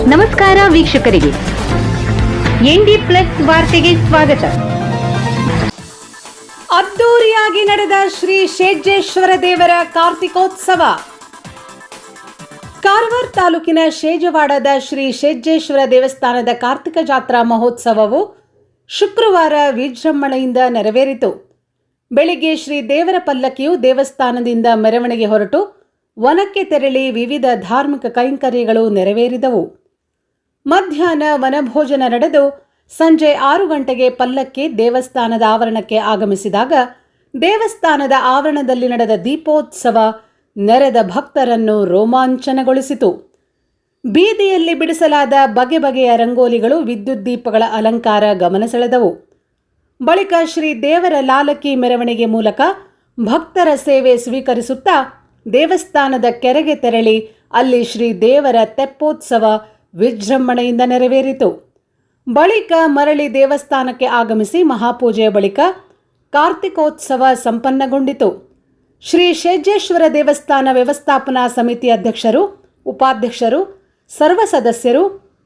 ನಮಸ್ಕಾರ ವೀಕ್ಷಕರಿಗೆ, ND plus ವಾರ್ತೆಗೆ ಸ್ವಾಗತ. ಅದ್ದೂರಿಯಾಗಿ ನಡೆದ ಶ್ರೀ ಶೇಜೇಶ್ವರ ದೇವರ ಕಾರ್ತಿಕೋತ್ಸವ. ಕಾರವಾರ ತಾಲೂಕಿನ ಶೇಜವಾಡದ ಶ್ರೀ ಶೇಜೇಶ್ವರ ದೇವಸ್ಥಾನದ ಕಾರ್ತಿಕ ಜಾತ್ರಾ ಮಹೋತ್ಸವವು ಶುಕ್ರವಾರ ವಿಜೃಂಭಣೆಯಿಂದ ನೆರವೇರಿತು. ಬೆಳಿಗ್ಗೆ ಶ್ರೀ ದೇವರ ಪಲ್ಲಕ್ಕಿಯು ದೇವಸ್ಥಾನದಿಂದ ಮೆರವಣಿಗೆ ಹೊರಟು ವನಕ್ಕೆ ತೆರಳಿ ವಿವಿಧ ಧಾರ್ಮಿಕ ಕೈಂಕರ್ಯಗಳು ನೆರವೇರಿದವು. ಮಧ್ಯಾಹ್ನ ವನಭೋಜನ ನಡೆದು ಸಂಜೆ 6 ಗಂಟೆಗೆ ಪಲ್ಲಕ್ಕಿ ದೇವಸ್ಥಾನದ ಆವರಣಕ್ಕೆ ಆಗಮಿಸಿದಾಗ ದೇವಸ್ಥಾನದ ಆವರಣದಲ್ಲಿ ನಡೆದ ದೀಪೋತ್ಸವ ನೆರೆದ ಭಕ್ತರನ್ನು ರೋಮಾಂಚನಗೊಳಿಸಿತು. ಬೀದಿಯಲ್ಲಿ ಬಿಡಿಸಲಾದ ಬಗೆ ಬಗೆಯ ರಂಗೋಲಿಗಳು, ವಿದ್ಯುತ್ ದೀಪಗಳ ಅಲಂಕಾರ ಗಮನ ಸೆಳೆದವು. ಬಳಿಕ ಶ್ರೀ ದೇವರ ಲಾಲಕಿ ಮೆರವಣಿಗೆ ಮೂಲಕ ಭಕ್ತರ ಸೇವೆ ಸ್ವೀಕರಿಸುತ್ತಾ ದೇವಸ್ಥಾನದ ಕೆರೆಗೆ ತೆರಳಿ ಅಲ್ಲಿ ಶ್ರೀ ದೇವರ ತೆಪ್ಪೋತ್ಸವ ವಿಜೃಂಭಣೆಯಿಂದ ನೆರವೇರಿತು. ಬಳಿಕ ಮರಳಿ ದೇವಸ್ಥಾನಕ್ಕೆ ಆಗಮಿಸಿ ಮಹಾಪೂಜೆಯ ಬಳಿಕ ಕಾರ್ತಿಕೋತ್ಸವ ಸಂಪನ್ನಗೊಂಡಿತು. ಶ್ರೀ ಶೇಜೇಶ್ವರ ದೇವಸ್ಥಾನ ವ್ಯವಸ್ಥಾಪನಾ ಸಮಿತಿ ಅಧ್ಯಕ್ಷರು, ಉಪಾಧ್ಯಕ್ಷರು, ಸರ್ವ ಸದಸ್ಯರು,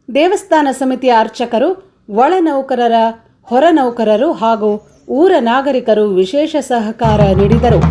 ದೇವಸ್ಥಾನ ಸಮಿತಿಯ ಅರ್ಚಕರು, ಒಳ ನೌಕರರ, ಹೊರ ನೌಕರರು ಹಾಗೂ ಊರ ನಾಗರಿಕರು ವಿಶೇಷ ಸಹಕಾರ ನೀಡಿದರು.